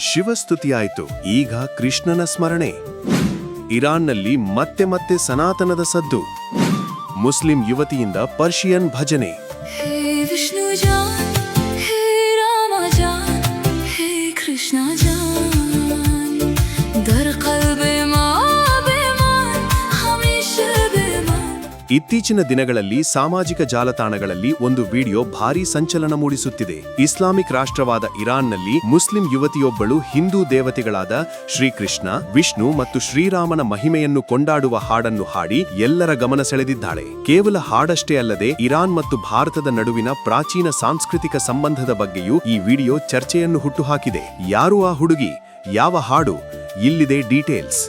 ಶಿವಸ್ತುತಿಯಾಯಿತು, ಈಗ ಕೃಷ್ಣನ ಸ್ಮರಣೆ. ಇರಾನ್ನಲ್ಲಿ ಮತ್ತೆ ಮತ್ತೆ ಸನಾತನದ ಸದ್ದು. ಮುಸ್ಲಿಂ ಯುವತಿಯಿಂದ ಪರ್ಷಿಯನ್ ಭಜನೆ. ಇತ್ತೀಚಿನ ದಿನಗಳಲ್ಲಿ ಸಾಮಾಜಿಕ ಜಾಲತಾಣಗಳಲ್ಲಿ ಒಂದು ವಿಡಿಯೋ ಭಾರೀ ಸಂಚಲನ ಮೂಡಿಸುತ್ತಿದೆ. ಇಸ್ಲಾಮಿಕ್ ರಾಷ್ಟ್ರವಾದ ಇರಾನ್ನಲ್ಲಿ ಮುಸ್ಲಿಂ ಯುವತಿಯೊಬ್ಬಳು ಹಿಂದೂ ದೇವತೆಗಳಾದ ಶ್ರೀಕೃಷ್ಣ, ವಿಷ್ಣು ಮತ್ತು ಶ್ರೀರಾಮನ ಮಹಿಮೆಯನ್ನು ಕೊಂಡಾಡುವ ಹಾಡನ್ನು ಹಾಡಿ ಎಲ್ಲರ ಗಮನ ಸೆಳೆದಿದ್ದಾಳೆ. ಕೇವಲ ಹಾಡಷ್ಟೇ ಅಲ್ಲದೆ ಇರಾನ್ ಮತ್ತು ಭಾರತದ ನಡುವಿನ ಪ್ರಾಚೀನ ಸಾಂಸ್ಕೃತಿಕ ಸಂಬಂಧದ ಬಗ್ಗೆಯೂ ಈ ವಿಡಿಯೋ ಚರ್ಚೆಯನ್ನು ಹುಟ್ಟುಹಾಕಿದೆ. ಯಾರು ಆ ಹುಡುಗಿ, ಯಾವ ಹಾಡು? ಇಲ್ಲಿದೆ ಡೀಟೇಲ್ಸ್.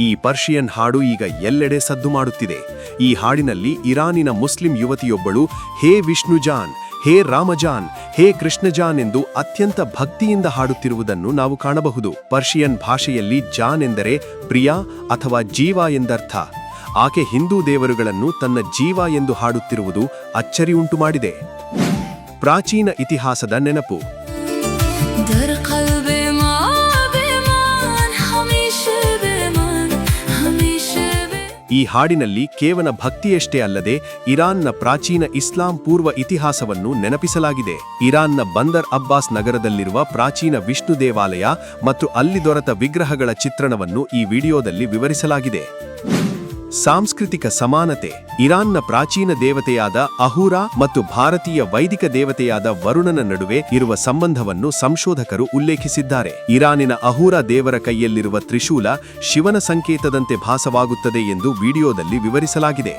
ಈ ಪರ್ಷಿಯನ್ ಹಾಡು ಈಗ ಎಲ್ಲೆಡೆ ಸದ್ದು ಮಾಡುತ್ತಿದೆ. ಈ ಹಾಡಿನಲ್ಲಿ ಇರಾನಿನ ಮುಸ್ಲಿಂ ಯುವತಿಯೊಬ್ಬಳು ಹೇ ವಿಷ್ಣುಜಾನ್, ಹೇ ರಾಮಜಾನ್, ಹೇ ಕೃಷ್ಣಜಾನ್ ಎಂದು ಅತ್ಯಂತ ಭಕ್ತಿಯಿಂದ ಹಾಡುತ್ತಿರುವುದನ್ನು ನಾವು ಕಾಣಬಹುದು. ಪರ್ಷಿಯನ್ ಭಾಷೆಯಲ್ಲಿ ಜಾನ್ ಎಂದರೆ ಪ್ರಿಯ ಅಥವಾ ಜೀವ ಎಂದರ್ಥ. ಆಕೆ ಹಿಂದೂ ದೇವರುಗಳನ್ನು ತನ್ನ ಜೀವ ಎಂದು ಹಾಡುತ್ತಿರುವುದು ಅಚ್ಚರಿ ಉಂಟು ಮಾಡಿದೆ. ಪ್ರಾಚೀನ ಇತಿಹಾಸದ ನೆನಪು. ಈ ಹಾಡಿನಲ್ಲಿ ಕೇವಲ ಭಕ್ತಿಯಷ್ಟೇ ಅಲ್ಲದೆ ಇರಾನ್ನ ಪ್ರಾಚೀನ ಇಸ್ಲಾಂ ಪೂರ್ವ ಇತಿಹಾಸವನ್ನು ನೆನಪಿಸಲಾಗಿದೆ. ಇರಾನ್ನ ಬಂದರ್ ಅಬ್ಬಾಸ್ ನಗರದಲ್ಲಿರುವ ಪ್ರಾಚೀನ ವಿಷ್ಣು ದೇವಾಲಯ ಮತ್ತು ಅಲ್ಲಿ ದೊರೆತ ವಿಗ್ರಹಗಳ ಚಿತ್ರಣವನ್ನು ಈ ವಿಡಿಯೋದಲ್ಲಿ ವಿವರಿಸಲಾಗಿದೆ. ಸಾಂಸ್ಕೃತಿಕ ಸಮಾನತೆ. ಇರಾನ್ನ ಪ್ರಾಚೀನ ದೇವತೆಯಾದ ಅಹುರಾ ಮತ್ತು ಭಾರತೀಯ ವೈದಿಕ ದೇವತೆಯಾದ ವರುಣನ ನಡುವೆ ಇರುವ ಸಂಬಂಧವನ್ನು ಸಂಶೋಧಕರು ಉಲ್ಲೇಖಿಸಿದ್ದಾರೆ. ಇರಾನಿನ ಅಹುರಾ ದೇವರ ಕೈಯಲ್ಲಿರುವ ತ್ರಿಶೂಲ ಶಿವನ ಸಂಕೇತದಂತೆ ಭಾಸವಾಗುತ್ತದೆ ಎಂದು ವಿಡಿಯೋದಲ್ಲಿ ವಿವರಿಸಲಾಗಿದೆ.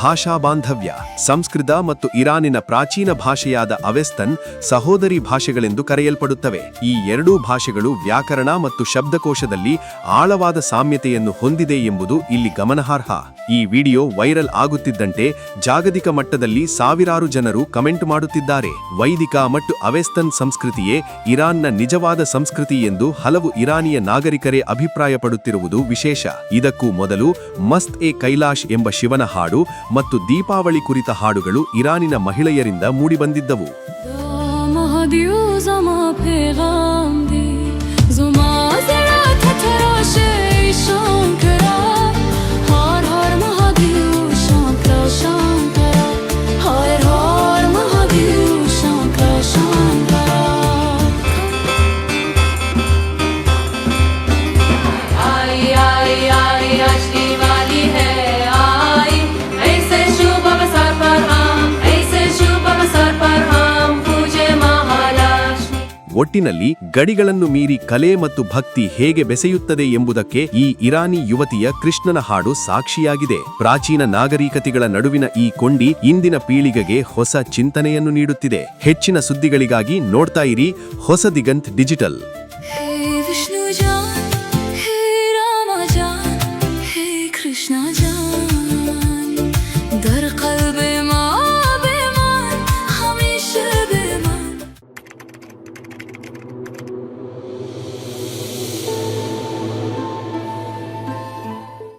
ಭಾಷಾ ಬಾಂಧವ್ಯ. ಸಂಸ್ಕೃತ ಮತ್ತು ಇರಾನಿನ ಪ್ರಾಚೀನ ಭಾಷೆಯಾದ ಅವೆಸ್ತನ್ ಸಹೋದರಿ ಭಾಷೆಗಳೆಂದು ಕರೆಯಲ್ಪಡುತ್ತವೆ. ಈ ಎರಡೂ ಭಾಷೆಗಳು ವ್ಯಾಕರಣ ಮತ್ತು ಶಬ್ದಕೋಶದಲ್ಲಿ ಆಳವಾದ ಸಾಮ್ಯತೆಯನ್ನು ಹೊಂದಿದೆ ಎಂಬುದು ಇಲ್ಲಿ ಗಮನಾರ್ಹ. ಈ ವಿಡಿಯೋ ವೈರಲ್ ಆಗುತ್ತಿದ್ದಂತೆ ಜಾಗತಿಕ ಮಟ್ಟದಲ್ಲಿ ಸಾವಿರಾರು ಜನರು ಕಮೆಂಟ್ ಮಾಡುತ್ತಿದ್ದಾರೆ. ವೈದಿಕ ಮತ್ತು ಅವೆಸ್ತನ್ ಸಂಸ್ಕೃತಿಯೇ ಇರಾನ್ನ ನಿಜವಾದ ಸಂಸ್ಕೃತಿ ಎಂದು ಹಲವು ಇರಾನಿಯ ನಾಗರಿಕರೇ ಅಭಿಪ್ರಾಯಪಡುತ್ತಿರುವುದು ವಿಶೇಷ. ಇದಕ್ಕೂ ಮೊದಲು ಮಸ್ತ್ ಎ ಕೈಲಾಶ್ ಎಂಬ ಶಿವನ ಹಾಡು ಮತ್ತು ದೀಪಾವಳಿ ಕುರಿತ ಹಾಡುಗಳು ಇರಾನಿನ ಮಹಿಳೆಯರಿಂದ ಮೂಡಿಬಂದಿದ್ದವು. ಒಟ್ಟಿನಲ್ಲಿ ಗಡಿಗಳನ್ನು ಮೀರಿ ಕಲೆ ಮತ್ತು ಭಕ್ತಿ ಹೇಗೆ ಬೆಸೆಯುತ್ತದೆ ಎಂಬುದಕ್ಕೆ ಈ ಇರಾನಿ ಯುವತಿಯ ಕೃಷ್ಣನ ಹಾಡು ಸಾಕ್ಷಿಯಾಗಿದೆ. ಪ್ರಾಚೀನ ನಾಗರಿಕತೆಗಳ ನಡುವಿನ ಈ ಕೊಂಡಿ ಇಂದಿನ ಪೀಳಿಗೆಗೆ ಹೊಸ ಚಿಂತನೆಯನ್ನು ನೀಡುತ್ತಿದೆ. ಹೆಚ್ಚಿನ ಸುದ್ದಿಗಳಿಗಾಗಿ ನೋಡ್ತಾ ಇರಿ ಹೊಸ ದಿಗಂತ್ ಡಿಜಿಟಲ್.